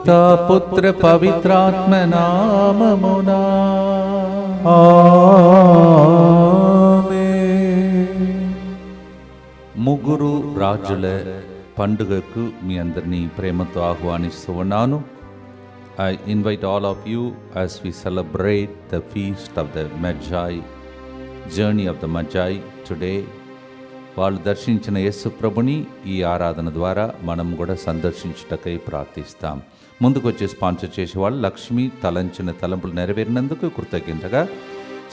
పితా పుత్ర పవిత్రాత్మ నామమునా ఆమేన్. ముగ్గురు రాజుల పండుగకు మీ అందరినీ ప్రేమతో ఆహ్వానిస్తూ ఉన్నాను. I invite all of you as we celebrate the feast of the Magi, journey of the Magi today. వాళ్ళు దర్శించిన యేసు ప్రభుని ఈ ఆరాధన ద్వారా మనం కూడా సందర్శించుటకై ప్రార్థిస్తాం. ముందుకు వచ్చి స్పాన్సర్ చేసేవాళ్ళు లక్ష్మి తలంచిన తలంపులు నెరవేరినందుకు కృతజ్ఞతగా.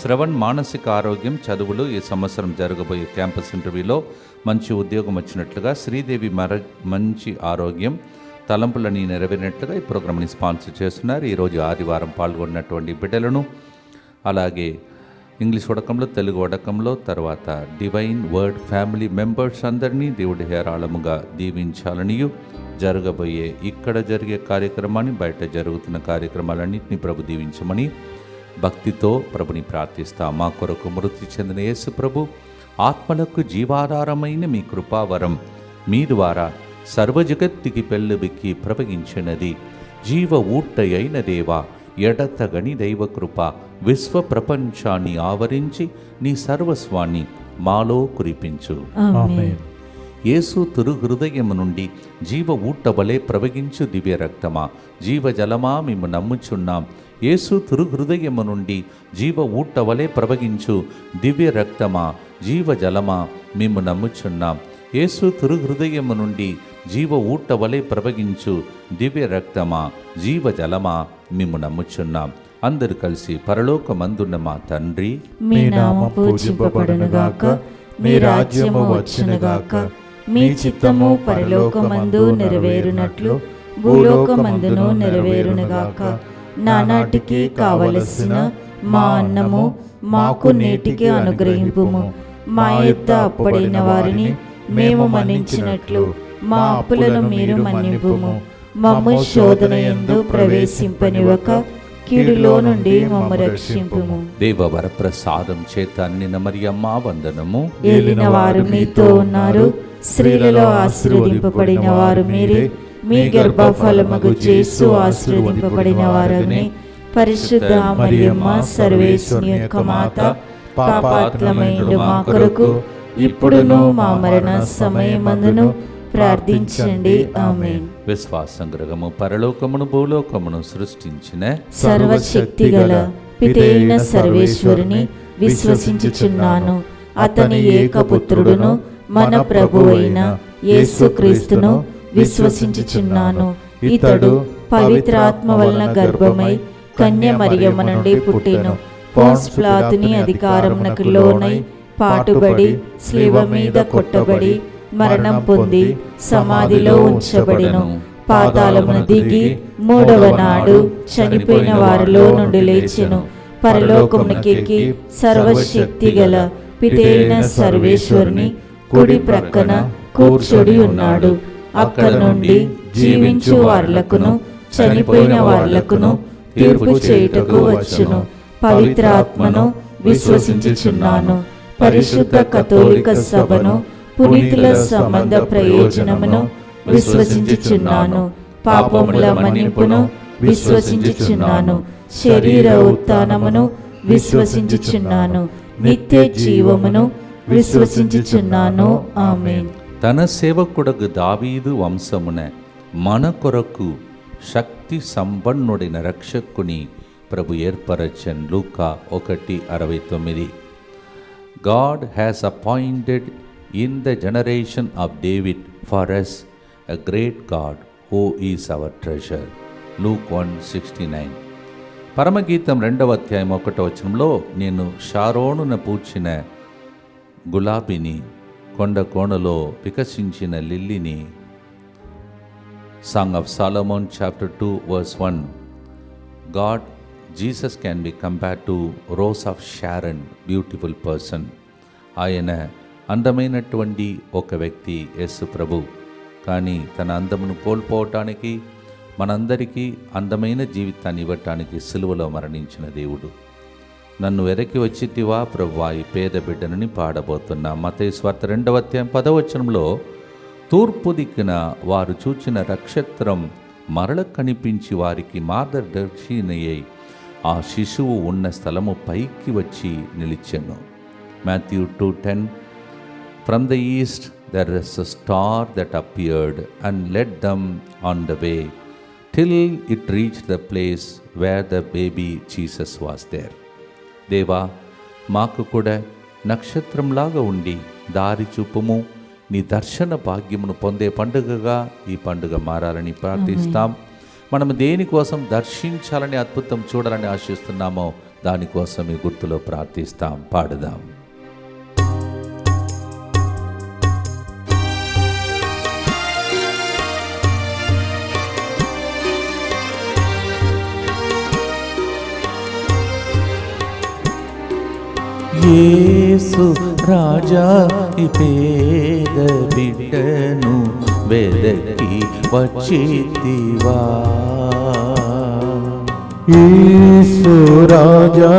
శ్రవణ్ మానసిక ఆరోగ్యం చదువులు ఈ సంవత్సరం జరగబోయే క్యాంపస్ ఇంటర్వ్యూలో మంచి ఉద్యోగం వచ్చినట్లుగా, శ్రీదేవి మంచి ఆరోగ్యం తలంపులని నెరవేరినట్లుగా ఈ ప్రోగ్రామ్ని స్పాన్సర్ చేస్తున్నారు. ఈరోజు ఆదివారం పాల్గొన్నటువంటి బిడ్డలను, అలాగే ఇంగ్లీష్ వడకంలో, తెలుగు వడకంలో, తర్వాత డివైన్ వర్డ్ ఫ్యామిలీ మెంబర్స్ అందరినీ దేవుడి హేరాళముగా దీవించాలనియు, జరగబోయే ఇక్కడ జరిగే కార్యక్రమాన్ని, బయట జరుగుతున్న కార్యక్రమాలన్నింటినీ ప్రభు దీవించమని భక్తితో ప్రభుని ప్రార్థిస్తాం. మా కొరకు మృతి చెందిన యేసు ప్రభు ఆత్మలకు జీవాధారమైన మీ కృపావరం మీ ద్వారా సర్వజగత్తికి పెళ్ళుబిక్కి ప్రవగించినది. జీవ ఊట్టయైన దేవా, ఎడతగని దైవ కృప విశ్వ ప్రపంచాన్ని ఆవరించి నీ సర్వస్వాన్ని మాలో కురిపించు. ఆమేన్. యేసు తిరు హృదయము నుండి జీవ ఊట్టవలే ప్రవగించు దివ్య రక్తమా, జీవజలమా మేము నమ్ముచున్నాం. యేసు తిరు హృదయము నుండి జీవ ఊట్టవలే ప్రవగించు దివ్య రక్తమా, జీవజలమా మేము నమ్ముచున్నాం. యేసు తిరు హృదయము నుండి జీవ ఊట్టవలే ప్రవగించు దివ్య రక్తమా, జీవజలమా మేము నమ్ముచున్నాం. అందరూ కలిసి పరలోకమందున్న మా తండ్రి, మీ నామము పూజింపబడునుగాక, మీ రాజ్యము వచ్చునుగాక, మీ చిత్తము పరలోకమందు నెరవేరునట్లు భూలోకమందును నెరవేరునుగాక. నానాటికి కావలసిన మా అన్నము మాకు నేటికి అనుగ్రహింపుము. మా యొద్ద అప్పుడైన వారిని మేము మన్నించినట్లు మా అప్పులను మీరు మన్నింపుము. మమ్ము శోధన యందు ప్రవేశింపనివ్వక కీడులో నుండి మమ్ము రక్షింపుము. దేవ వరప్రసాదం చేత నిన్న మరియమ్మ వందనము. ఏలిన వారు మీతో ఉన్నారు, స్త్రీలలో ఆశీర్వదింపబడిన వారు మీరే. మీ గర్భఫలమగు యేసు ఆశీర్వదింపబడిన వారని. పరిశుద్ధ మరియమ్మ సర్వేశ్వరుని యొక్క మాత, పాపాత్మమైన మా కొరకు ఇప్పుడును మా మరణ సమయమందును ప్రార్థించండి. ఆమేన్. విశ్వాసం గ్రహము పరలోకమును భూలోకమును సృష్టించిన సర్వశక్తి గల పితైన సర్వేశ్వరుని విశ్వసించుచున్నాను. అతని ఏకపుత్రుడును మన ప్రభువైన యేసుక్రీస్తును విశ్వసించుచున్నాను. ఇతడు పవిత్రాత్మ వలన గర్భమై కన్య మరియమ్మ నుండి పుట్టెను. పోన్స్ పిలాతుని అధికారమునకు లోనై పాటుబడి శిలువ మీద కొట్టబడి మరణం పొంది సమాధిలో ఉంచబడెను. పాతాళమును దిగి మూడవ నాడు చనిపోయిన వారిలో నుండి లేచెను. పరలోకమునకెక్కి సర్వశక్తి గల పితైన సర్వేశ్వరుని కుడి ప్రక్కన కూర్చొని ఉన్నాడు. అక్కడ నుండి జీవించు వార్లకును చనిపోయిన వార్లకును తీర్పు చేయుటకు వచ్చును. పవిత్రాత్మను విశ్వసించుచున్నాను. పరిశుద్ధ కథోలిక సభను, పునీతుల సంబంధ ప్రయోజనమును విశ్వసించుచున్నాను. పాపముల మన్నింపును విశ్వసించుచున్నాను. శరీర ఉత్థానమును విశ్వసించుచున్నాను. నిత్య జీవమును విశ్వసించుచున్నాను. ఆమేన్. తన సేవకుడకు దావీదు వంశమున మన కొరకు శక్తి సంపన్నుడైన రక్షకుని ప్రభు ఏర్పరచన్. లూకా 1:69. God has appointed in the generation of David for us a great God who is our treasure. Luke 1:69. పరమగీతం 2వ అధ్యాయం 1వ వచనంలో, నేను షారోనున పూచిన గులాబీని, కొండ కోణలో వికసించిన లిల్లీని. Song of Solomon chapter 2 verse 1. God, Jesus can be compared to Rose of Sharon, beautiful person. ఆయన అందమైనటువంటి ఒక వ్యక్తి యేసు ప్రభు. కానీ తన అందమును కోల్పోవటానికి, మనందరికీ అందమైన జీవితాన్ని ఇవ్వటానికి సిలువలో మరణించిన దేవుడు. నన్ను వెరకి వచ్చితివా ప్రభువా, ఈ పేద బిడ్డనని పాడబోతున్నా. మత్తయి సువార్త 2వ అధ్యాయం 10వ వచనంలో, తూర్పు దిక్కున వారు చూచిన నక్షత్రం మరల కనిపించి వారికి మార్గదర్శినయ్యై ఆ శిశువు ఉన్న స్థలము పైకి వచ్చి నిలిచెను. Matthew 2:10. From the east there is a star that appeared and led them on the way till it reached the place where the baby Jesus was there. దేవా, మాకు కూడా నక్షత్రంలాగా ఉండి దారి చూపుము. నీ దర్శన భాగ్యమును పొందే పండుగగా ఈ పండుగ మారాలని ప్రార్థిస్తాం. మనం దేనికోసం దర్శించాలని, అద్భుతం చూడాలని ఆశిస్తున్నామో దానికోసం ఈ గుర్తులో ప్రార్థిస్తాం. పాడుదాం. యేసు రాజా ఈ పేద బిడ్డను వెదకి వచ్చితివా. యేసు రాజా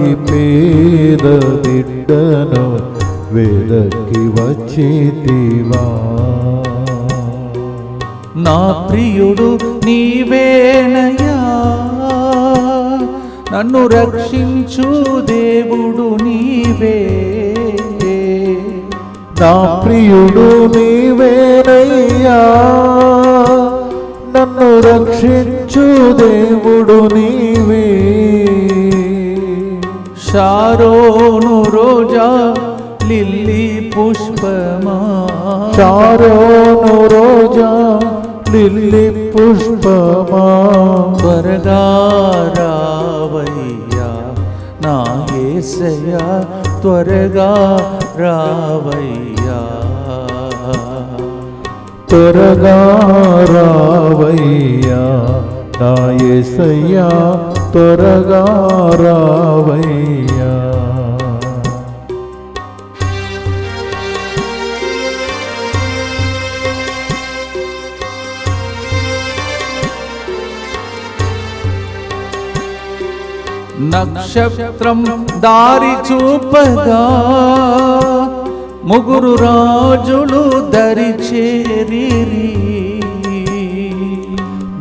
ఈ పేద బిడ్డను వెదకి వచ్చితివా. నా ప్రియుడు నీవేనయ్యా, నన్ను రక్షించు దేవుడు నీవే. నా ప్రియుడు నీవేనయ్యా, నన్ను రక్షించు దేవుడు నీవే. షారోను రోజా లిల్లీ పుష్పమా, షారోను రోజా లిల్లీ పుష్పమా, త్వరగా రావయ్యా నా యేసయ్యా, త్వరగా రావయ్యా. త్వరగా రావయ్యా నా యేసయ్యా, త్వరగా రావయ్యా. నక్షత్రం దారి చూపగా ముగ్గురు రాజులు దరి చేరిరి.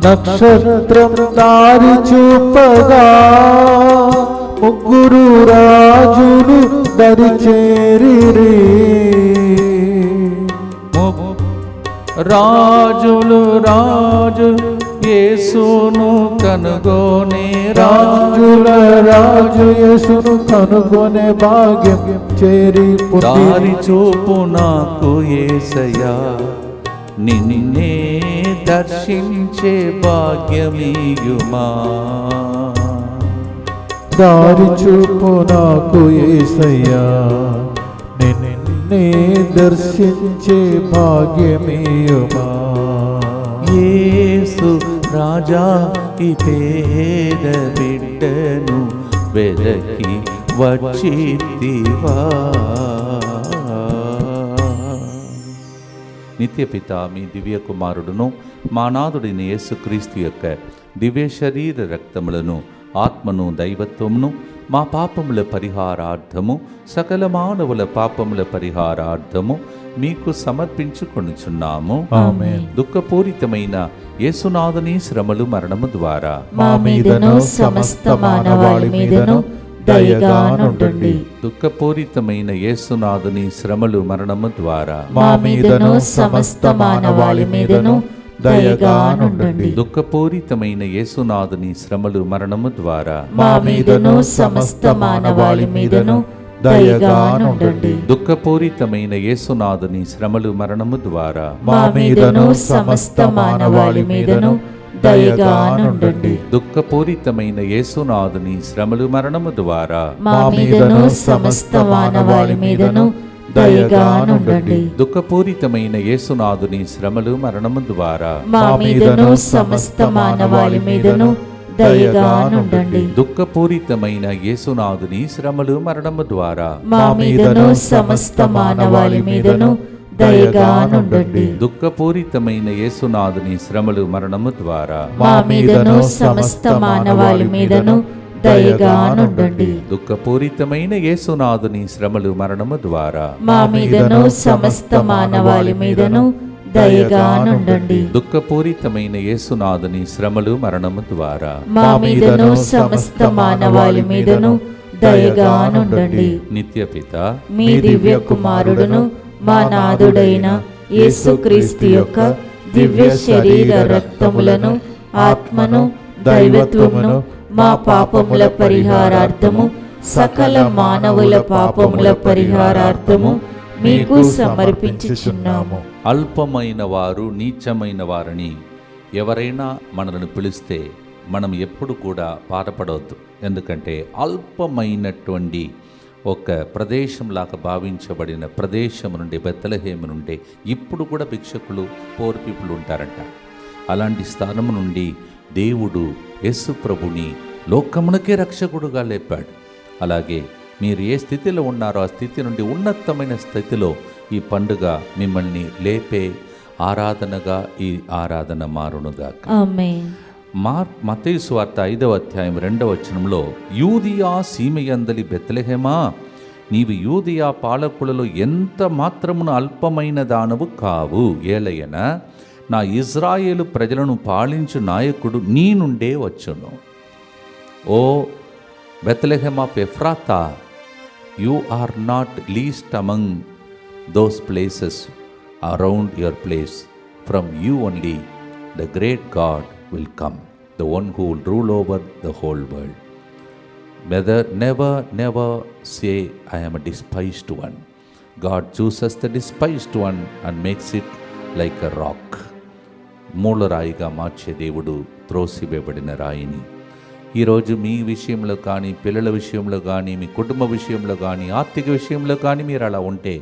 నక్షత్రం దారి చూపగా ముగ్గురు రాజులు దరి చేరిరి. రాజు యేసును కనుగొనే రాజుల రాజు యేసును కనుగొనే భాగ్యం చేరి దారి చూపు నాకు యేసయ్యా, నిన్నే దర్శించే భాగ్యమీయుమా. దారి చూపు నాకు యేసయ్యా, నిన్నే దర్శించే భాగ్యమీయుమా. యేసు రాజా ఈ పేద బిడ్డను వెదకి వచ్చితివా. నిత్యపిత మీ దివ్య కుమారుడును మా నాథుడైన యేసుక్రీస్తు యొక్క దివ్య శరీర రక్తములను, ఆత్మను, దైవత్వమును మా పాపముల పరిహారార్థము, సకల మానవుల పాపముల పరిహారార్థము మీకు సమర్పించుకొనుచున్నాము. ఆమేన్. దుఃఖపూరితమైన యేసునాథుని శ్రమలు, మరణము ద్వారా మా మీదను సమస్త మానవాళి మీదను దయగా నుండండి. దుఃఖపూరితమైన యేసునాథుని శ్రమలు, మరణము ద్వారా మా మీదను సమస్త మానవాళి మీదను దయగా నుండండి. దుఃఖపూరితమైన యేసునాథుని శ్రమలు, మరణము ద్వారా మా మీదను సమస్త మానవాళి మీదను దయగా నుండండి. దుఃఖపూరితమైన యేసునాథుని శ్రమలు, మరణము ద్వారా మా మీదను సమస్త మానవాళి మీదను దయగా నుండండి. దుఃఖపూరితమైన యేసునాథుని శ్రమలు, మరణము ద్వారా మా మీదను సమస్త మానవాళి మీదను దయగా నుండండి. దుఃఖపూరితమైన యేసునాథుని శ్రమలు, మరణము ద్వారా మా మీదను సమస్త మానవాళి మీదను దయగా నుండండి. దుఃఖపూరితమైన యేసునాథుని శ్రమలు, మరణము ద్వారా మా మీదను సమస్త మానవాళి మీదను దయగా నుండండి. దుఃఖపూరితమైన యేసునాథుని శ్రమలు, మరణము ద్వారా మా మీదను సమస్త మానవాళి మీదను దయగా నుండండి. దుఃఖపూరితమైన యేసునాథుని శ్రమలు, మరణము ద్వారా మా మీదను సమస్త మానవాళి మీదను దయగా నుండండి. దుఃఖపూరితమైన యేసునాథుని శ్రమలు మరణము ద్వారా మా మీదను సమస్త మానవాళి మీదను దయగా నుండండి. నిత్యపిత మీ దివ్య కుమారుడును మా నాథుడైన యేసుక్రీస్తు యొక్క దివ్య శరీర రక్తములను ఆత్మను దైవత్వమును మా పాపముల పరిహారార్థము సకల మానవుల పాపముల పరిహారార్థము మీకు సమర్పించుచున్నాము. అల్పమైన వారు నీచమైన వారని ఎవరైనా మనల్ని పిలిస్తే మనం ఎప్పుడు కూడా బాధపడవద్దు. ఎందుకంటే అల్పమైనటువంటి ఒక ప్రదేశంలాగా భావించబడిన ప్రదేశం నుండి బెత్లెహేము నుండి ఇప్పుడు కూడా భిక్షకులు పోర్ పీపుల్ ఉంటారంట. అలాంటి స్థానం నుండి దేవుడు యేసు ప్రభుని లోకమునకే రక్షకుడుగా లేపాడు. అలాగే మీరు ఏ స్థితిలో ఉన్నారో ఆ స్థితి నుండి ఉన్నతమైన స్థితిలో ఈ పండుగ మిమ్మల్ని లేపే ఆరాధనగా ఈ ఆరాధన మారునుగాక. ఆమేన్. మత్తయి సువార్త 5వ అధ్యాయం 2వ వచనంలో, యూదియా సీమయందలి బెత్లెహేమా, నీవు యూదియా పాలకులలో ఎంత మాత్రమున అల్పమైన దానవు కావు, ఏలయన నా ఇజ్రాయేలు ప్రజలను పాలించు నాయకుడు నీ నుండే వచ్చును. O Bethlehem of Ephrathah, you are not least among those places around your place. From you only the great God will come, the one who will rule over the whole world. Never say, I am a despised one. God chooses the despised one and makes it like a rock. మూలరాయిగా మార్చే దేవుడు త్రోసివేయబడిన రాయిని ఈరోజు మీ విషయంలో కానీ, పిల్లల విషయంలో కానీ, మీ కుటుంబ విషయంలో కానీ, ఆర్థిక విషయంలో కానీ మీరు అలా ఉంటే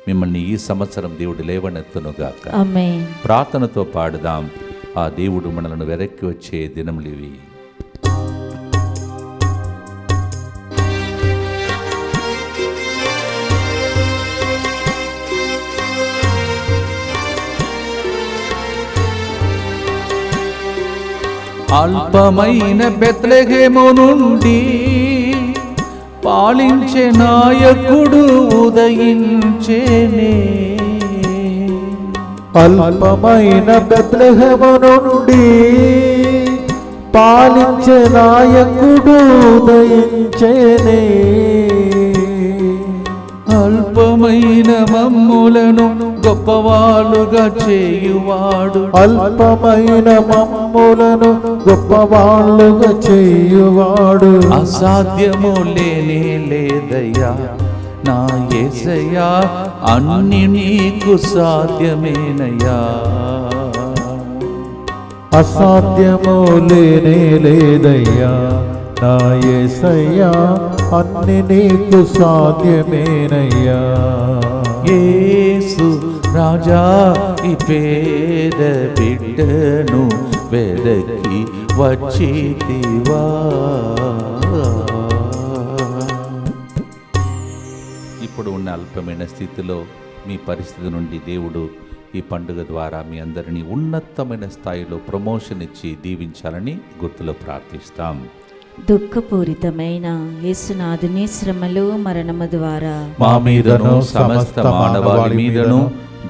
మిమ్మల్ని ఈ సంవత్సరం దేవుడు లేవనెత్తునుగాక. ఆమేన్. ప్రార్థనతో పాడుదాం. ఆ దేవుడు మనలను వెనక్కి వచ్చే దినములు ఇవి. అల్పమైన బెత్లెహేము నుండి పాలించే నాయకుడు ఉదయించేనే. అల్పమైన బెత్లెహేము నుండి పాలించే నాయకుడు ఉదయించేనే. అల్పమైన మమ్ములను గొప్పవాళ్ళుగా చేయువాడు, అల్పమైన మమ్ములను గొప్పవాళ్ళుగా చేయువాడు. అసాధ్యము లేనే లేదయ్యా నా యేసయ్యా, అన్ని నీకు సాధ్యమేనయ్యా. అసాధ్యము లేనే లేదయ్యా నా యేసయ్యా, అన్ని నీకు సాధ్యమేనయ్యా. యేసు రాజా ఈ పేద బిడ్డను వెదకి వచ్చితివా. ఇప్పుడు ఉన్న అల్పమైన స్థితిలో మీ పరిస్థితి నుండి దేవుడు ఈ పండుగ ద్వారా మీ అందరినీ ఉన్నతమైన స్థాయిలో ప్రమోషన్ ఇచ్చి దీవించాలని గుర్తులో ప్రార్థిస్తాం. దుఃఖపూరితమైన యేసునాథుని శ్రమలు మరణము ద్వారా మా మీదను సమస్త మానవాళి మీదను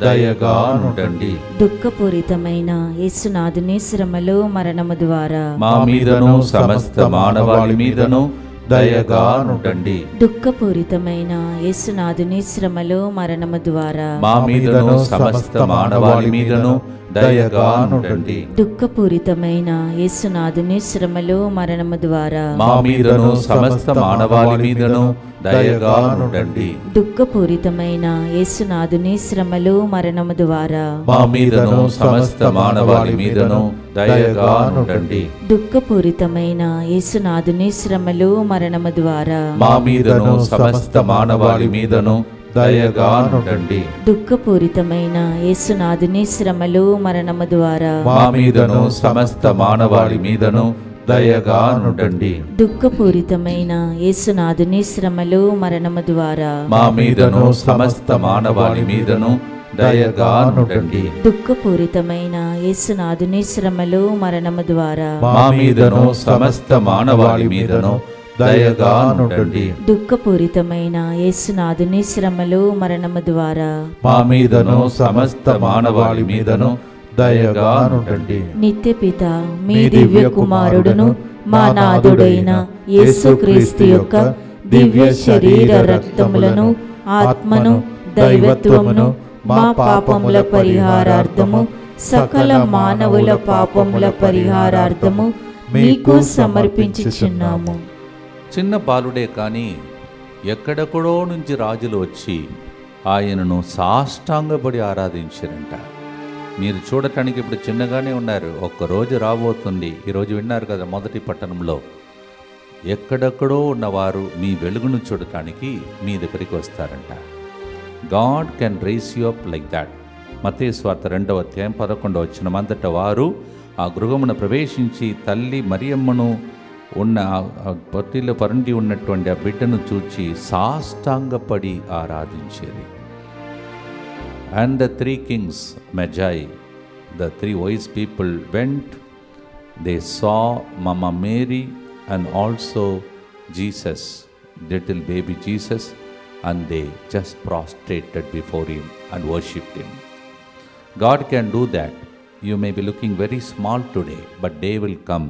దయగా నుండండి. దుఃఖపూరితమైన యేసునాథుని శ్రమలు మరణము ద్వారా మా మీదను సమస్త మానవాళి మీదను దయగా నుండండి. దుఃఖపూరితమైన యేసునాథుని శ్రమలు మరణము ద్వారా మా మీదను సమస్త మానవాళి మీదను దయగా నుండండి. దుఃఖపూరితమైన యేసునాథుని శ్రమలు మరణము ద్వారా మా మీదను సమస్త మానవాళి మీదను దయగా నుండండి. దుఃఖపూరితమైన యేసునాథుని శ్రమలు మరణము ద్వారా మా మీదను సమస్త మానవాళి మీదను దయగా నుండండి. దుఃఖపూరితమైన యేసునాథుని శ్రమలు మరణము ద్వారా మా మీదను సమస్త మానవాళి మీదను దయగా నుండండి. దుఃఖపూరితమైన యేసునాథుని శ్రమలు మరణము ద్వారా మా మీదను సమస్త మానవాళి మీదను దయగా నుండండి. దుఃఖపూరితమైన యేసునాథుని శ్రమలు మరణము ద్వారా మా మీదను సమస్త మానవాళి మీదను దయగా నుండండి. దుఃఖపూరితమైన యేసునాథుని శ్రమలు మరణము ద్వారా మా మీదను సమస్త మానవాళి మీదను దయగానుండండి. దుఃఖపూరితమైన యేసునాథుని శ్రమలు మరణము ద్వారా మా మీదను సమస్త మానవాళి మీదను దయగానుండండి. నిత్య పిత మీ దివ్య కుమారుడును మా నాథుడైన యేసుక్రీస్తు యొక్క దివ్య శరీర రక్తములను ఆత్మను దైవత్వమును మా పాపముల పరిహారార్థము సకల మానవుల పాపముల పరిహారార్థము మీకు సమర్పించుచున్నాము. చిన్న బాలుడే కానీ ఎక్కడెక్కడో నుంచి రాజులు వచ్చి ఆయనను సాష్టాంగపడి ఆరాధించారంట. మీరు చూడటానికి ఇప్పుడు చిన్నగానే ఉన్నారు, ఒక్కరోజు రాబోతుంది. ఈరోజు విన్నారు కదా మొదటి పట్టణంలో ఎక్కడెక్కడో ఉన్నవారు మీ వెలుగును చూడటానికి మీ దగ్గరికి వస్తారంట. God can raise you up like that. మత్తయి సువార్త 2వ అధ్యాయం 11వ వచనం. అంతటా వారు ఆ గృహమున ప్రవేశించి తల్లి మరియమ్మను ఉన్న పొట్టిలో పరుండి ఉన్నటువంటి ఆ బిడ్డను చూచి సాష్టాంగపడి ఆరాధించేది. And the 3 kings, Magi, the 3 wise people went, they saw Mama Mary and also Jesus, little baby Jesus, and they just prostrated before him and worshipped him. God can do that. You may be looking very small today, but day will come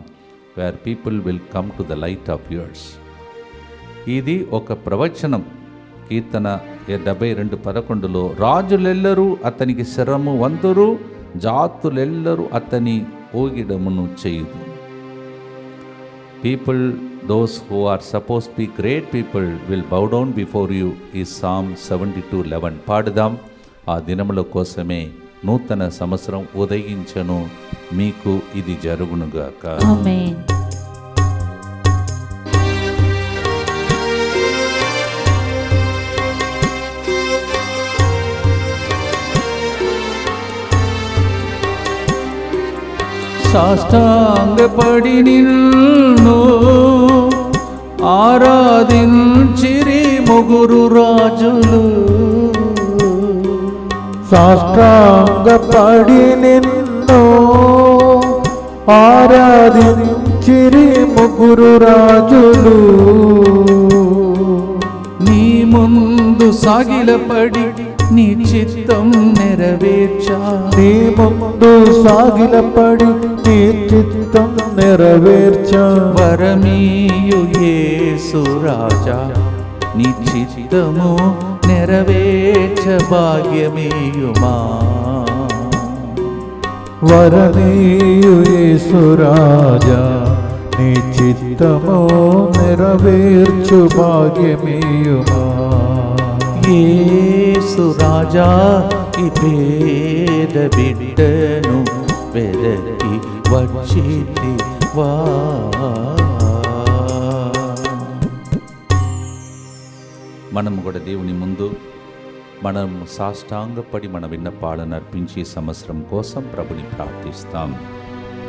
where people will come to the light of yours. ఇది ఒక ప్రవచనం. కీర్తన 72:11 రాజులెల్లరూ అతనికి శరము వంతురు, జాతులెల్లరూ అతని ఓగిడమును చేయుదు. People, those who are supposed to be great people will bow down before you is Psalm 72:11. పాడుదాం. ఆ దినముల కోసమే నూతన సంవత్సరం ఉదయించను, మీకు ఇది జరుగునుగాక. ఆమేన్. సాష్టాంగపడి నిన్ను ఆరాధించిరి ముగ్గురు రాజులు. సాష్టాంగపడి నిన్ను ఆరాధించిరి ముగ్గురు రాజులు. నీ ముందు సాగిలపడి నీ చిత్తం నెరవేర్చా. నీ ముందు సాగిలపడి నీ చిత్తం నెరవేర్చా. వరమీయు యేసు రాజా, నీ చిత్తము నెరవేర్చ భాగ్యమీయుమా. వరమీయు యేసు రాజా, నీ చిత్తము నెరవేర్చు భాగ్యమీయుమా. యేసు రాజా, ఈ పేద బిడ్డను వెదకి వచ్చితివా. మనం కూడా దేవుని ముందు మనం సాష్టాంగపడి మన విన్నపాలను అర్పించి సంవత్సరం కోసం ప్రభుని ప్రార్థిస్తాం.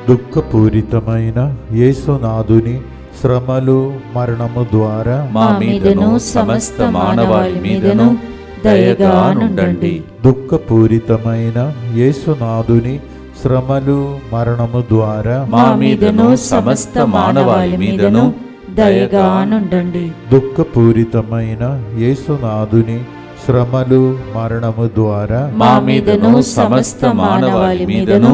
దుఃఖపూరితమైన యేసునాథుని శ్రమలు మరణము ద్వారా మా మీదను సమస్త మానవాళి మీదను దయగానుండండి. దుఃఖపూరితమైన యేసునాథుని శ్రమలు మరణము ద్వారా మా మీదను సమస్త మానవాళి మీదను దయగానుండండి. దుఃఖపూరితమైన యేసునాథుని శ్రమలు మరణము ద్వారా మా మీదను సమస్త మానవాళి మీదను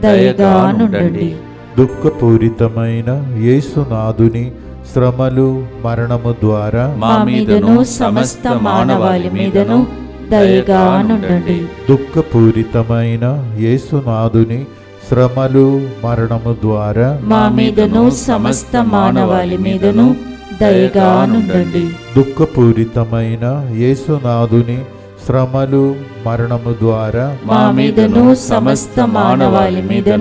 దయగానుండండి. దుఃఖపూరితమైన యేసునాథుని శ్రమలు మరణము ద్వారా మా మీదను సమస్త మానవాళి మీదను దయగానుండండి. దుఃఖపూరితమైన యేసునాథుని శ్రమలు మరణము ద్వారా మా మీదను సమస్త మానవాళి మీదను దయగానుండండి. దుఃఖపూరితమైన యేసునాథుని శ్రమలు మరణము ద్వారా మా మీదను సమస్త మానవాళి మీదను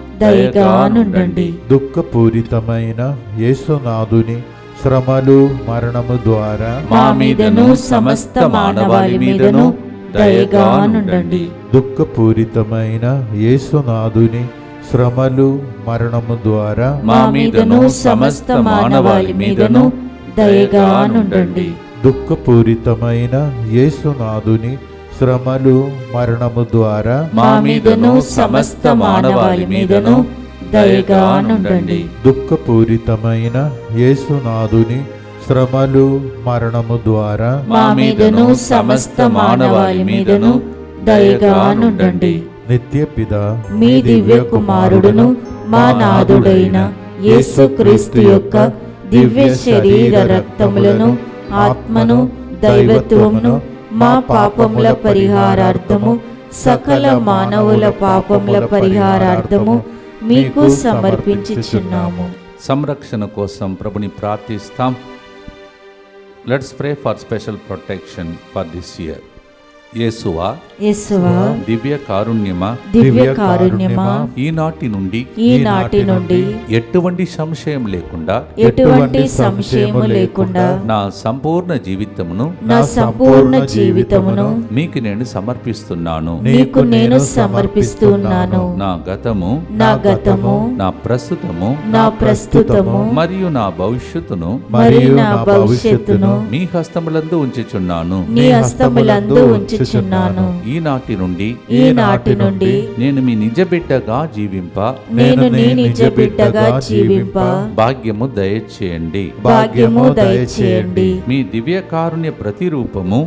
దయగానుండండి. దుఃఖపూరితమైన యేసునాథుని శ్రమలు మరణము ద్వారా మా మీదను సమస్త మానవాళి మీదను దయగానుండండి. దుఃఖపూరితమైన యేసునాథుని శ్రమలు మరణము ద్వారా మా మీదను సమస్త మానవాళి మీదను దయగానుండండి. దుఃఖపూరితమైన యేసునాథుని శ్రమలు మరణము ద్వారా మా మీదను సమస్త మానవాళి మీదను దయగా నుండండి. దుఃఖపూరితమైన యేసునాథుని శ్రమలు మరణము ద్వారా మా మీదను సమస్త మానవాళి మీదను దయగా నుండండి. నిత్య పిత మీ దివ్య కుమారుడును మా నాథుడైన యేసుక్రీస్తు యొక్క దివ్య శరీర రక్తములను ఆత్మను దైవత్వమును మా పాపముల పరిహారార్థము సకల మానవుల పాపముల పరిహారార్థము మీకు సమర్పించుచున్నాము. సంరక్షణ కోసం ప్రభుని ప్రార్థిస్తాం. Let's pray for special protection for this year. Yeshua, Yeshua, దివ్య కారుణ్యమా, దివ్య కారుణ్యమా, ఈనాటి నుండి ఎటువంటి సంశయం లేకుండా ఎటువంటి సంశయము లేకుండా నా సంపూర్ణ జీవితమును మీకు నేను సమర్పిస్తున్నాను. మీకు నేను సమర్పిస్తున్నాను. నా గతము, నా ప్రస్తుతము మరియు నా భవిష్యత్తును మీ హస్తములందు ఉంచుచున్నాను. ఈనాటి నుండి నేను మీ నిజ బిడ్డగా జీవింప భాగ్యము దయచేయండి. మీ దివ్య కారుణ్య ప్రతిరూపము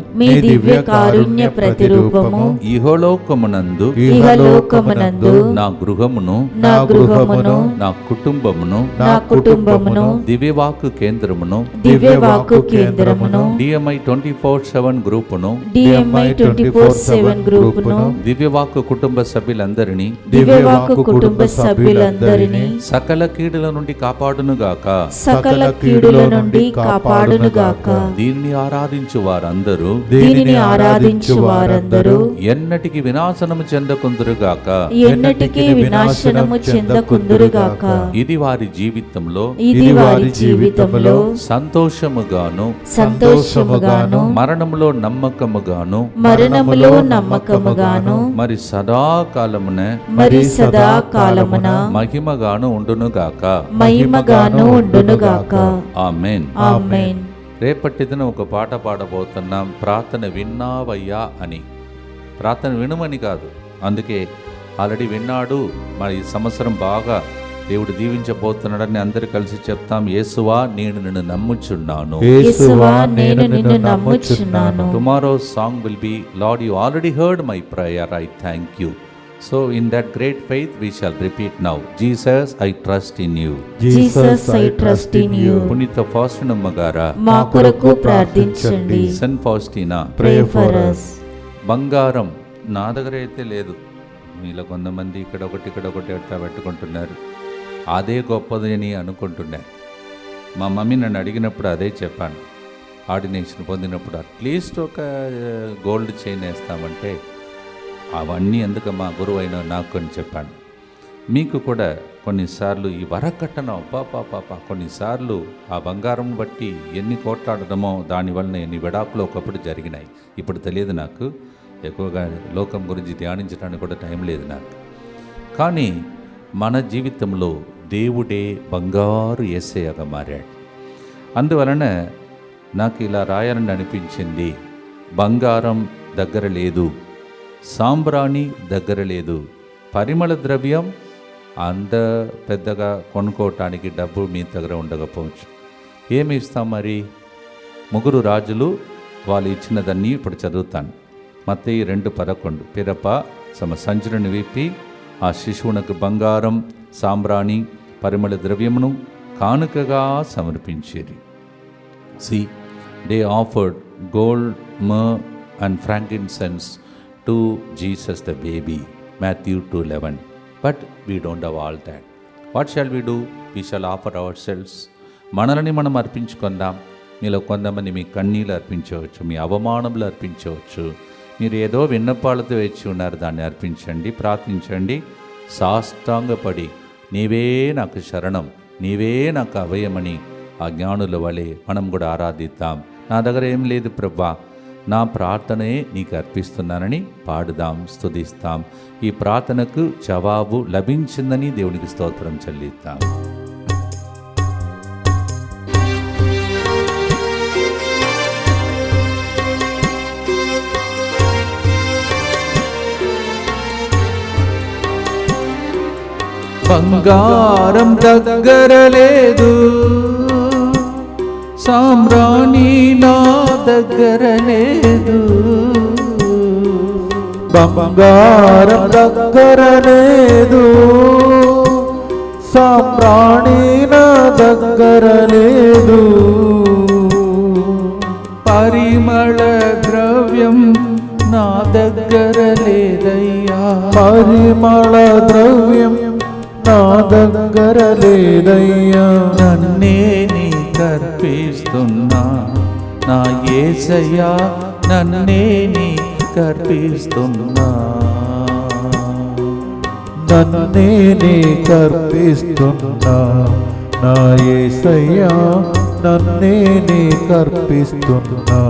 ఇహలోకమునందు నా గృహమును నా కుటుంబమును దివ్యవాక్కు కేంద్రమును DMI 24/7 గ్రూపును దివ్యవాక్కు కుటుంబ సభ్యులందరినీ సకల కీడుల నుండి కాపాడునుగాక. దీనిని ఆరాధించు వారందరూ ఎన్నటికి వినాశనము చెందకుందురుగాక. ఇది వారి జీవితంలో సంతోషముగాను మరణములో నమ్మకముగాను మరి సదాకాలమున మహిమగాను ఉండునుగాక. ఆమేన్. రేపటి దిన ఒక పాట పాడబోతున్నాం. ప్రార్థన విన్నావయ్యా అని. ప్రార్థన వినమని కాదు, అందుకే ఆల్రెడీ విన్నాడు. మరి ఈ సంవత్సరం బాగా దేవుడు దీవించబోతున్నాడని అందరు కలిసి చెప్తాం. యేసువా, నేను నిన్ను నమ్ముచున్నాను. Tomorrow's song will be, Lord, you already heard my prayer, I thank you. So in that great faith we shall repeat now. Jesus, I trust in you. పునీత ఫాస్టినమ్మ గారా, మా కొరకు ప్రార్థించండి. Saint ఫాస్టినా, Pray for us. బంగారం నా దగ్గర అయితే లేదు. మీలో కొంతమంది ఇక్కడ ఒకటి అట్లా పెట్టుకుంటున్నారు. అదే గొప్పది అని అనుకుంటున్నారు. మా మమ్మీ నన్ను అడిగినప్పుడు అదే చెప్పాను. ఆర్డినేషన్ పొందినప్పుడు అట్లీస్ట్ ఒక గోల్డ్ చైన్ వేస్తామంటే అవన్నీ ఎందుకు మా గురువు అయినా నాకు అని చెప్పాను. మీకు కూడా కొన్నిసార్లు ఈ వరకట్టనం పాప కొన్నిసార్లు ఆ బంగారం బట్టి ఎన్ని కోట్లాడడమో దానివల్ల ఎన్ని విడాకులు ఒకప్పుడు జరిగినాయి. ఇప్పుడు తెలియదు నాకు. ఎక్కువగా లోకం గురించి ధ్యానించడానికి కూడా టైం లేదు నాకు. కానీ మన జీవితంలో దేవుడే బంగారు యేసయ్యగా మారాడు. అందువలన నాకు ఇలా రాయాలని అనిపించింది. బంగారం దగ్గర లేదు, సాంబ్రాణి దగ్గర లేదు, పరిమళ ద్రవ్యం అంత పెద్దగా కొనుక్కోవటానికి డబ్బు మీ దగ్గర ఉండకపోవచ్చు. ఏమి ఇస్తాం మరి? 3 రాజులు వాళ్ళు ఇచ్చినదాన్ని ఇప్పుడు చదువుతాను. మత్తయి 2:11 పిరప సంచులను విప్పి ఆ శిశువునకు బంగారం, సాంబ్రాణి, పరిమళ ద్రవ్యమును కానుకగా సమర్పించేది. See, they offered gold, myrrh and frankincense to Jesus the baby. Matthew 2:11. But we don't have all that. What shall we do? We shall offer ourselves. మనల్ని మనం అర్పించుకుందాం. మీలో కొంతమంది మీ కన్నీళ్ళు అర్పించవచ్చు, మీ అవమానములు అర్పించవచ్చు. మీరు ఏదో విన్నపాలతో వేచి ఉన్నారు, దాన్ని అర్పించండి, ప్రార్థించండి. సాష్టాంగపడి నీవే నాకు శరణం, నీవే నాకు అభయమని ఆ జ్ఞానుల వలె మనం కూడా ఆరాధిద్దాం. నా దగ్గర ఏం లేదు ప్రభా, నా ప్రార్థనే నీకు అర్పిస్తున్నానని పాడుదాం, స్తుతిస్తాం. ఈ ప్రార్థనకు జవాబు లభించిందని దేవునికి స్తోత్రం చెల్లిద్దాం. బంగారం దగ్గర లేదు, సామ్రాణి నా దగ్గర లేదు. బంగారం దగ్గర లేదు, సామ్రాణి నా దగ్గర లేదు. పరిమళ ద్రవ్యం నా దగ్గర లేదయ్యా, పరిమళ ద్రవ్యం నా దగ్గర లేదయ్యా. నన్నే నీ కర్పిస్తున్నా నా యేసయ్యా, నన్నే నీ కర్పిస్తున్నా. నన్నే నీ కర్పిస్తున్నా నా యేసయ్యా, నన్నే నీ కర్పిస్తున్నా.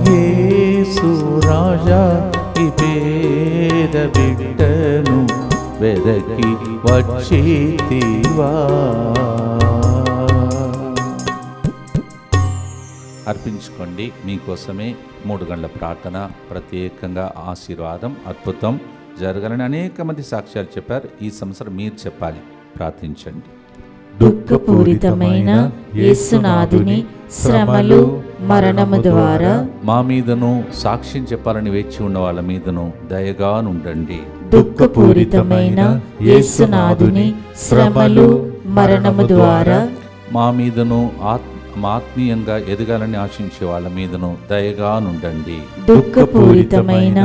యేసు రాజా ఈ పేద బిడ్డను వెదకి వచ్చితివా. అర్పించుకోండి. మీకోసమే 3 గంటల ప్రార్థన, ప్రత్యేకంగా ఆశీర్వాదం, అద్భుతం జరగాలని అనేక మంది సాక్ష్యాలు చెప్పారు. ఈ సంవత్సరం మీరు చెప్పాలి. ప్రార్థించండి. దుఃఖపూరితమైన యేసునాథుని శ్రమలు మరణము ద్వారా మా మీదను సాక్ష్యం చెప్పాలని వేచి ఉన్న వాళ్ళ మీదను దయగా నుండండి. దుఃఖపూరితమైన యేసునాథుని శ్రమలు మరణము ద్వారా మా మీదను ఆత్మీయంగా ఎదగాలని ఆశించే వాళ్ళ మీదను దయగా నుండండి. దుఃఖపూరితమైన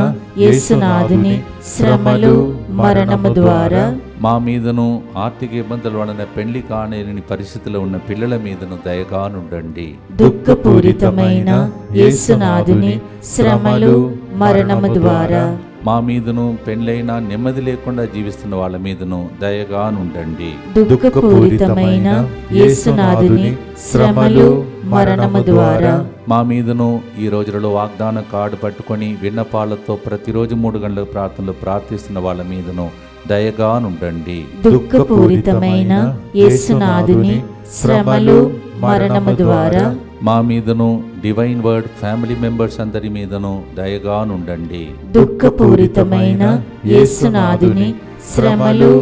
యేసునాథుని శ్రమలు మరణము ద్వారా మా మీదను ఆర్థిక ఇబ్బందుల వలన పెళ్లి కానేని పరిస్థితిలో ఉన్న పిల్లల మీదను దయగా నుండండి. దుఃఖపూరితమైన యేసునాథుని శ్రమలు మరణము ద్వారా మా మీదను పెళ్ళైనా నెమ్మది లేకుండా జీవిస్తున్న వాళ్ళ మీదను దయగా నుండండి. దుఃఖపూరితమైన యేసునాథుని శ్రమలు మరణము ద్వారా మా మీదను ఈ రోజులలో వాగ్దాన కార్డు పట్టుకొని విన్నపాలతో ప్రతిరోజు 3 గంటల ప్రార్థనలు ప్రార్థిస్తున్న వాళ్ళ మీదను దయగా నుండండి. దుఃఖపూరితమైన యేసునాథుని శ్రమలు మరణము ద్వారా మా మీదను డివైన్ వర్డ్ ఫ్యామిలీ మెంబర్స్ అందరి మీదను దయగా నుండండి. దుఃఖపూరితమైన యేసునాథుని శ్రమలు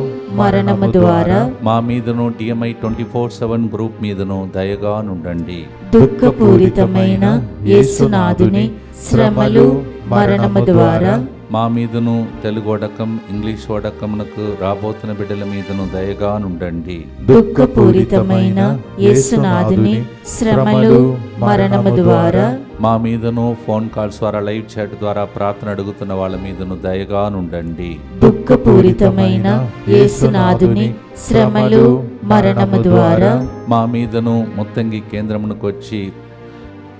మరణము ద్వారా మా మీదను DMI 24/7 గ్రూప్ మీదను దయగా నుండండి. దుఃఖపూరితమైన యేసునాథుని శ్రమలు మరణము ద్వారా మా మీదను తెలుగు వడకం ఇంగ్లీష్ వడకమునకు రాబోతున్న బిడ్డల మీదను దయగా నుండండి. దుఃఖపూరితమైన యేసునాథుని శ్రమలు మరణము ద్వారా మా మీదను ఫోన్ కాల్స్ ద్వారా లైవ్ చాట్ ద్వారా ప్రార్థన అడుగుతున్న వాళ్ళ మీదను దయగా నుండండి. దుఃఖపూరితమైన యేసునాథుని శ్రమలు మరణము ద్వారా మా మీదను ముత్తంగి కేంద్రమునకు వచ్చి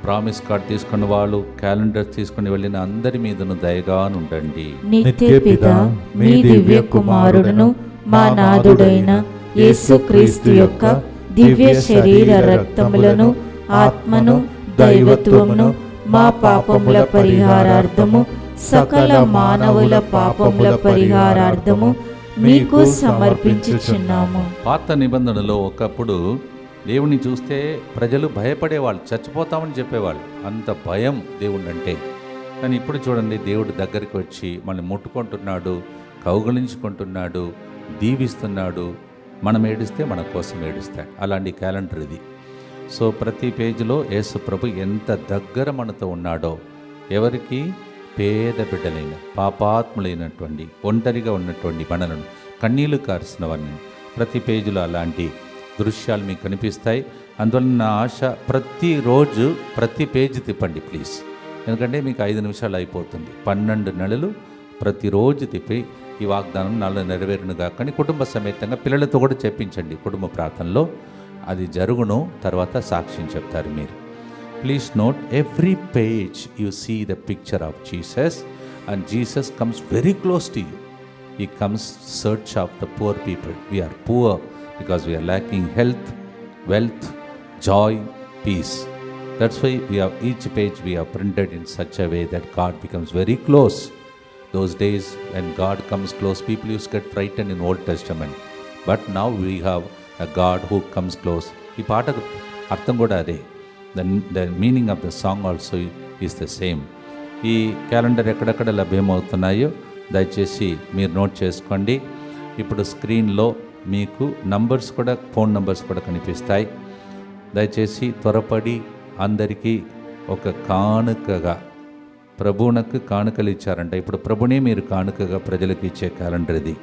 ప్రామిస్ కార్డ్ తీసుకున్న వాళ్ళు క్యాలెండర్ తీసుకుని వెళ్ళిన అందరి మీదను దయగా నుండండి. నిత్య పిత మీ దివ్య కుమారుడును మా నాథుడైన యేసుక్రీస్తు యొక్క దివ్య శరీర రక్తములను ఆత్మను దైవత్వమును మా పాపముల పరిహారార్థము సకల మానవుల పాపముల పరిహారార్థము మీకు సమర్పించుచున్నాము. పాత నిబంధనలో ఒకప్పుడు దేవుణ్ణి చూస్తే ప్రజలు భయపడేవాళ్ళు, చచ్చిపోతామని చెప్పేవాళ్ళు, అంత భయం దేవుణ్ణి అంటే. కానీ ఇప్పుడు చూడండి, దేవుడు దగ్గరికి వచ్చి మనల్ని ముట్టుకుంటున్నాడు, కౌగలించుకుంటున్నాడు, దీవిస్తున్నాడు. మనం ఏడిస్తే మన కోసం ఏడుస్తాడు. అలాంటి క్యాలెండర్ ఇది. సో ప్రతి పేజీలో యేసు ప్రభు ఎంత దగ్గర మనతో ఉన్నాడో, ఎవరికి పేద బిడ్డలైన పాపాత్ములైనటువంటి ఒంటరిగా ఉన్నటువంటి మనలను కన్నీళ్లు కార్చిన వారిని ప్రతి పేజీలో అలాంటి దృశ్యాలు మీకు కనిపిస్తాయి. అందువల్ల నా ఆశ ప్రతిరోజు ప్రతి పేజీ తిప్పండి ప్లీజ్. ఎందుకంటే మీకు 5 నిమిషాలు అయిపోతుంది. 12 నెలలు ప్రతిరోజు తిప్పి ఈ వాగ్దానం నాలో నెరవేరునుగా. కానీ కుటుంబ సమేతంగా పిల్లలతో కూడా చెప్పించండి. కుటుంబ ప్రార్థనలో అది జరుగును. తర్వాత సాక్ష్యం చెప్తారు మీరు. Please note, every page you see the picture of Jesus and Jesus comes very close to you. He comes search of the poor people. We are poor because we are lacking health, wealth, joy, peace. That's why we have each page we have printed in such a way that God becomes very close. Those days when God comes close, people used to get frightened in Old Testament. But now we have a God who comes close. ఈ పాటకు అర్థం కూడా అదే. The meaning of the song also is the same. ఈ calendar ఎక్కడెక్కడ లభ్యమవుతున్నాయో దయచేసి మీరు note చేసుకోండి. ఇప్పుడు స్క్రీన్లో మీకు నంబర్స్ కూడా, ఫోన్ నంబర్స్ కూడా కనిపిస్తాయి. దయచేసి త్వరపడి అందరికీ ఒక కానుకగా, ప్రభువునకు కానుకలు ఇచ్చారంట, ఇప్పుడు ప్రభునే మీరు కానుకగా ప్రజలకు ఇచ్చే క్యాలెండర్ ఇది.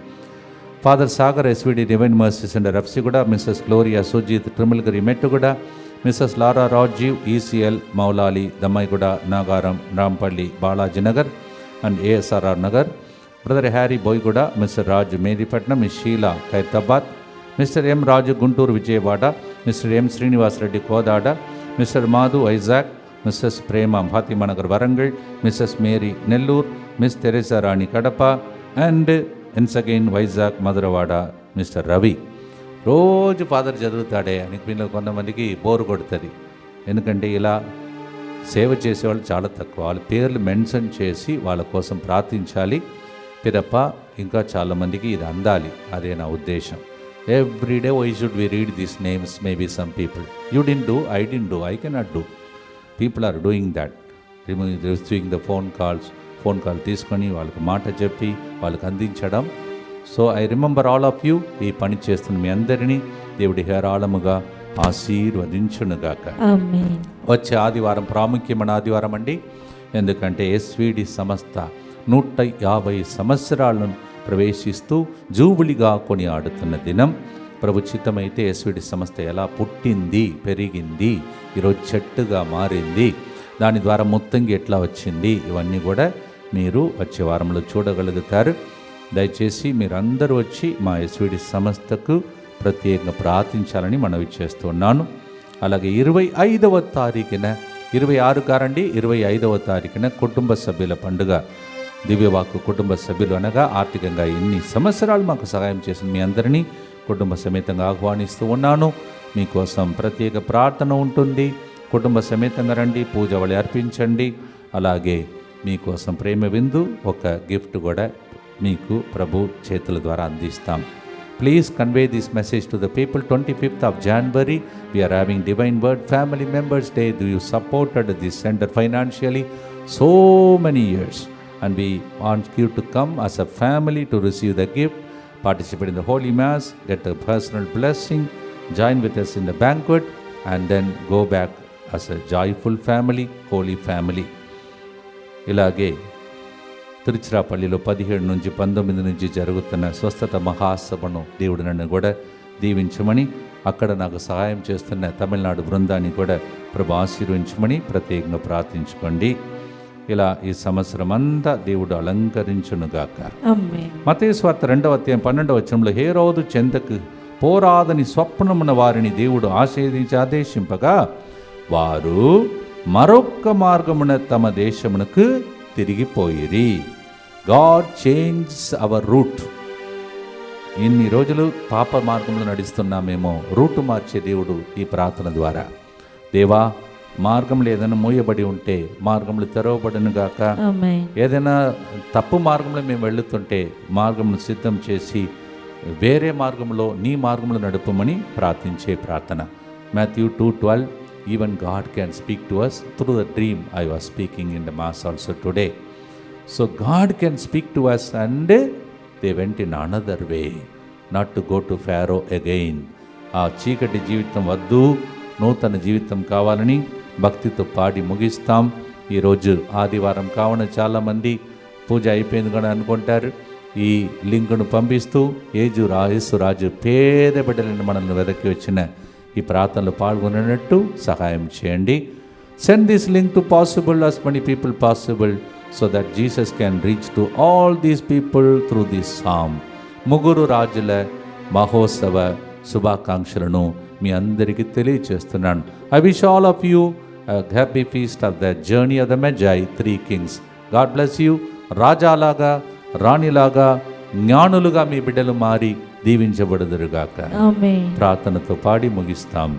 Father Sagar SVD divine mercies and Rafsiguda, Mrs Gloria Sujith Trimulgherry Mettuguda, Mrs Laura Rajeev ECL Moula Ali Dammaiguda Nagaram Rampally Balajinagar and ASRR Nagar, brother Harry Boiguda, Mr Raju Maripatnam, miss Sheela Khairatabad, Mr M Raju Guntur Vijayawada, Mr M Srinivasa Reddy Kodad, Mr Madhu Isaac, Mrs Prema Fatimanagar Warangal, Mrs Mary Nellore, miss Teresa Rani Kadapa and ఎన్స్ అగైన్ వైజాగ్ మధురవాడ మిస్టర్ రవి. రోజు father చదువుతాడే అని పిల్లలు కొంతమందికి bore కొడుతుంది. ఎందుకంటే ఇలా సేవ చేసేవాళ్ళు చాలా తక్కువ. వాళ్ళ పేర్లు మెన్షన్ చేసి వాళ్ళ కోసం ప్రార్థించాలి పిదప్ప. ఇంకా చాలామందికి ఇది అందాలి, అదే నా ఉద్దేశం. Everyday why should we read these names? Maybe some people you didn't do, I didn't do, I cannot do. People are doing that, receiving the phone call తీసుకొని వాళ్ళకి మాట చెప్పి వాళ్ళకి అందించడం. So I remember all of you. ఈ పని చేస్తున్న మీ అందరినీ దేవుడి హేరాళముగా ఆశీర్వదించునుగాక. ఆమేన్. వచ్చే ఆదివారం ప్రాముఖ్యమైన ఆదివారం అండి. ఎందుకంటే ఎస్విడి సంస్థ 150 సంవత్సరాలను ప్రవేశిస్తూ జూబిలిగా కొనియాడుతున్న దినం. ప్రభు చిత్తమైతే ఎస్విడి సంస్థ ఎలా పుట్టింది, పెరిగింది, ఈరోజు చెట్టుగా మారింది, దాని ద్వారా మొత్తంగా ఎట్లా వచ్చింది, ఇవన్నీ కూడా మీరు వచ్చే వారంలో చూడగలుగుతారు. దయచేసి మీరందరూ వచ్చి మా ఎస్విడి సంస్థకు ప్రత్యేకంగా ప్రార్థించాలని మనవి చేస్తున్నాను. అలాగే 25వ తారీఖున, 26 కారండి, 25వ తారీఖున కుటుంబ సభ్యుల పండుగ. దివ్యవాక్కు కుటుంబ సభ్యులు అనగా ఆర్థికంగా ఎన్ని సంవత్సరాలు మాకు సహాయం చేసిన మీ అందరినీ కుటుంబ సమేతంగా ఆహ్వానిస్తూ ఉన్నాను. మీకోసం ప్రత్యేక ప్రార్థన ఉంటుంది. కుటుంబ సమేతంగా రండి, పూజ వళి అర్పించండి. అలాగే మీకోసం ప్రేమ విందు, ఒక గిఫ్ట్ కూడా మీకు ప్రభు చేతుల ద్వారా అందిస్తాం. Please convey this message to the people. 25th of January, we are having Divine Word Family Members Day. You supported this center financially so many years, and we want you to come as a family to receive the gift, participate in the Holy Mass, get a personal blessing, join with us in the banquet, and then go back as a joyful family, holy family. ఇలాగే తిరుచిరాపల్లిలో 17 నుంచి 19 నుంచి జరుగుతున్న స్వస్థత మహాసభను దేవుడు నన్ను కూడా దీవించమని, అక్కడ నాకు సహాయం చేస్తున్న తమిళనాడు బృందాన్ని కూడా ప్రభు ఆశీర్వించమని ప్రత్యేకంగా ప్రార్థించుకోండి. ఇలా ఈ సంవత్సరం అంతా దేవుడు అలంకరించునుగాక. మత్తయి సువార్త 2వ అధ్యాయం 12వ వచనంలో, హేరోదు చెంతకు పోరాదని స్వప్నమున వారిని దేవుడు ఆదేశింపగా వారు మరొక్క మార్గమున తమ దేశమునకు తిరిగిపోయిరి. God changes our route. ఇన్ని రోజులు పాప మార్గంలో నడుస్తున్నామేమో, రూటు మార్చే దేవుడు ఈ ప్రార్థన ద్వారా. దేవా, మార్గంలో ఏదైనా మూయబడి ఉంటే మార్గంలో తెరవబడును గాక. ఏదైనా తప్పు మార్గంలో మేము వెళుతుంటే మార్గంను సిద్ధం చేసి వేరే మార్గంలో నీ మార్గంలో నడుపమని ప్రార్థించే ప్రార్థన. Matthew 2:12. Even God can speak to us through the dream I was speaking in the Mass also today. So God can speak to us, and they went in another way, not to go to Pharaoh again. ఆ చీకటి జీవితం వద్దు, నూతన జీవితం కావాలని భక్తితో పాడి ముగిస్తాం. ఈరోజు ఆదివారం కావున చాలామంది పూజ అయిపోయింది కూడా అనుకుంటారు. ఈ లింకును పంపిస్తూ యేసురాజు పేద బిడ్డలను మనల్ని వెదకి వచ్చిన ఈ ప్రార్థనలో పాల్గొనేటట్టు సహాయం చేయండి. Send this link to possible as many people possible so that Jesus can reach to all these people through this psalm. ముగ్గురు రాజుల మహోత్సవ శుభాకాంక్షలను మీ అందరికీ తెలియచేస్తున్నాను. I wish all of you a happy feast of the journey of the Magi, 3 kings. God bless you. రాజాలాగా, రాణిలాగా, జ్ఞానులుగా మీ బిడ్డలు మారి దీవించబడుదురుగాక. ఆమేన్. ప్రార్థనతో పాడి ముగిస్తాం.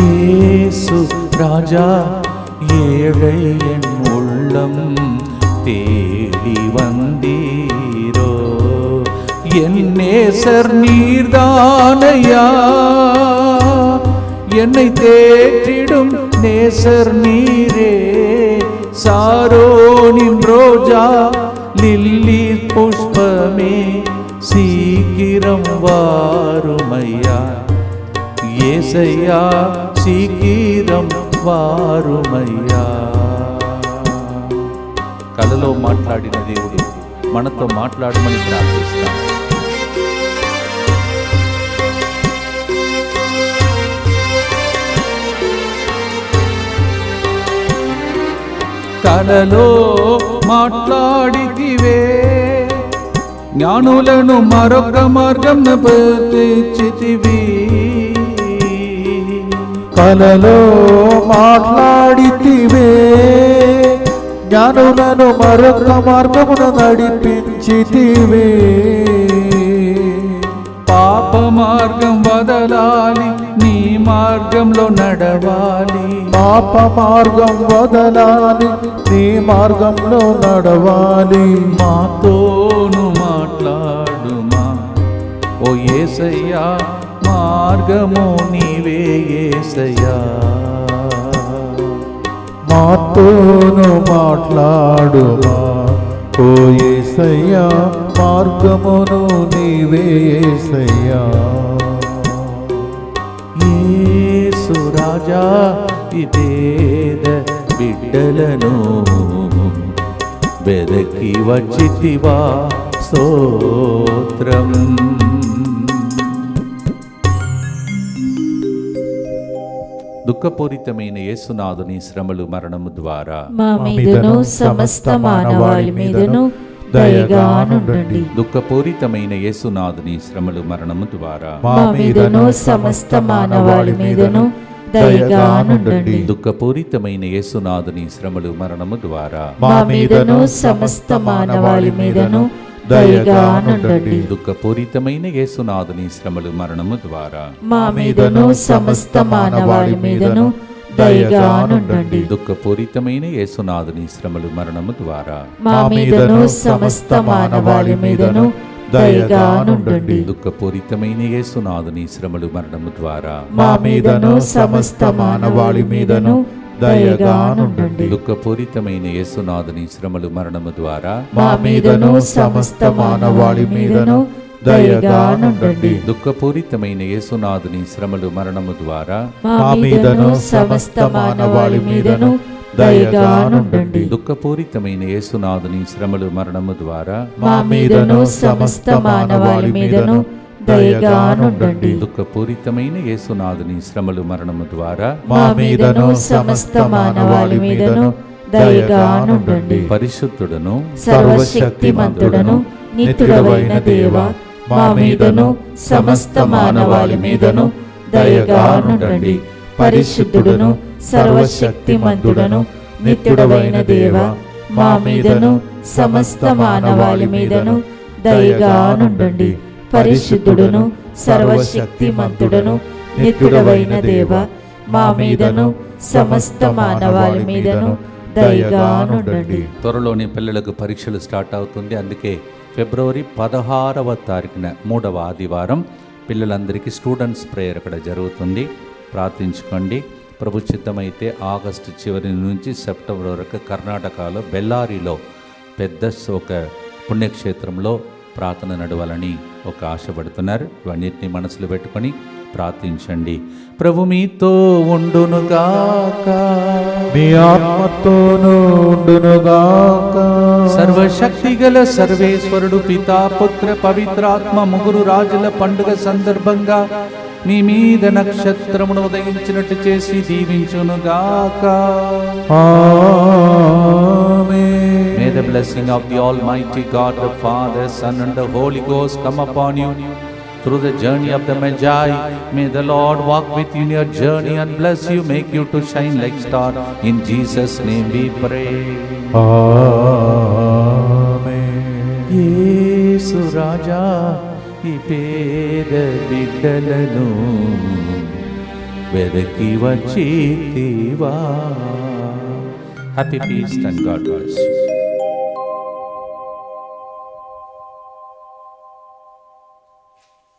యేసు ராஜா ஏழை என் உள்ளம் தேடி வந்தீரோ, என்னே நேசர் நீர்தானையா, என்னை தேற்றிடும் நேசர் நீரே. சாரோனின் ரோஜா லில்லி புஷ்பமே, சீக்கிரம் வாருமையா యేసయ్యా, సీకిరం వారుమయ్యా. కలలో మాట్లాడిన దేవుడు మనతో మాట్లాడమని ప్రార్థిస్తాం. కలలో మాట్లాడితివే, జ్ఞానులను మరొక మార్గం బోధించితివి. కలలో మాట్లాడితివే, జ్ఞానులను మరొక మార్గమును నడిపించితివే. పాప మార్గం వదలాలి, నీ మార్గంలో నడవాలి. పాప మార్గం వదలాలి, నీ మార్గంలో నడవాలి. మాతోను మాట్లాడుమా ఓ యేసయ్యా, మార్గము నీవే యేసయ్యా. మాతోను మాట్లాడుమా ఓ యేసయ్యా, మార్గమును నీవే యేసయ్యా. యేసు రాజా, ఈ పేద బిడ్డలను వెదకి వచ్చితివా, స్తోత్రం. దుఃఖపూరితమైన యేసునాథుని శ్రమలు మరణము ద్వారా మా మీదను సమస్త మానవాళి మీదను దయగా నుండండి. దుఃఖపూరితమైన యేసునాథుని శ్రమలు మరణము ద్వారా మా మీదను సమస్త మానవాళి మీదను దయగా నుండండి. దుఃఖపూరితమైన యేసునాథుని శ్రమలు మరణము ద్వారా మా మీదను సమస్త మానవాళి మీదను దయగా నుండండి. దుఃఖపూరితమైన యేసునాథుని శ్రమలు మరణము ద్వారా మా మీదను సమస్త మానవాళి మీదను దయగా నుండండి. దుఃఖపూరితమైన యేసునాథుని శ్రమలు మరణము ద్వారా మా మీదను సమస్త మానవాళి మీదను దయగా నుండండి. దుఃఖపూరితమైన యేసునాథుని శ్రమలు మరణము ద్వారా మా మీదను సమస్త మానవాళి మీదను దయగా నుండండి. దుఃఖపూరితమైన యేసునాథుని శ్రమలు మరణము ద్వారా మా మీదను సమస్త మానవాళి మీదను దయగా నుండండి. దుఃఖపూరితమైన యేసునాథుని శ్రమలు మరణము ద్వారా మా మీదను సమస్త మానవాళి మీదను దయగా నుండండి. దుఃఖపూరితమైన యేసునాథుని శ్రమలు మరణము ద్వారా మా మీదను సమస్త మానవాళి మీదను దయగా నుండండి. దుఃఖపూరితమైన యేసునాథుని శ్రమలు మరణము ద్వారా మా మీదను సమస్త మానవాళి మీదను దయగా నుండండి. పరిశుద్ధుడను సర్వశక్తిమంతుడను నిత్యుడవైన దేవా, మా మీదను సమస్త మానవాళి మీదను దయగా నుండండి. పరిశుద్ధుడను సర్వశక్తిమంతుడను నిత్యుడవైన దేవా, మా మీదను సమస్త మానవాళి మీదను దయగా నుండండి. పరిశుద్ధుడను సర్వశక్తిమంతుడను నిత్యుడవైన దేవా, మా మీదను సమస్త మానవాళి మీదను దయగా నుండండి. త్వరలోనే పిల్లలకు పరీక్షలు స్టార్ట్ అవుతుంది. అందుకే ఫిబ్రవరి 16వ తారీఖున 3వ ఆదివారం పిల్లలందరికీ స్టూడెంట్స్ ప్రేయర్ అక్కడ జరుగుతుంది. ప్రార్థించుకోండి. ప్రభు చిత్తమైతే ఆగస్టు చివరి నుంచి సెప్టెంబర్ వరకు కర్ణాటకలో బెల్లారిలో పెద్ద ఒక పుణ్యక్షేత్రంలో ప్రార్థన నడవాలని ఒక ఆశపడుతున్నారు. ఇవన్నిటిని మనసులో పెట్టుకొని ప్రార్థించండి. ప్రభు మీతో ఉండునుగాక, మీ ఆత్మతోనూ ఉండునుగాక. సర్వశక్తి గల సర్వేశ్వరుడు పితా పుత్ర పవిత్రాత్మ ముగ్గురు రాజుల పండుగ సందర్భంగా మీ మీద నక్షత్రమును ఉదయించినట్టు చేసి దీవించునుగాక. ఆమేన్. May the blessing of the Almighty God, the Father, Son and the Holy Ghost come upon you through the journey of the Magi. May the Lord walk with you in your journey and bless you, make you to shine like star. In Jesus' name we pray. ఆమేన్. యేసు రాజా, ఈ పేద బిడ్డలను వెదకి వచ్చితివా. Happy feast and God bless you.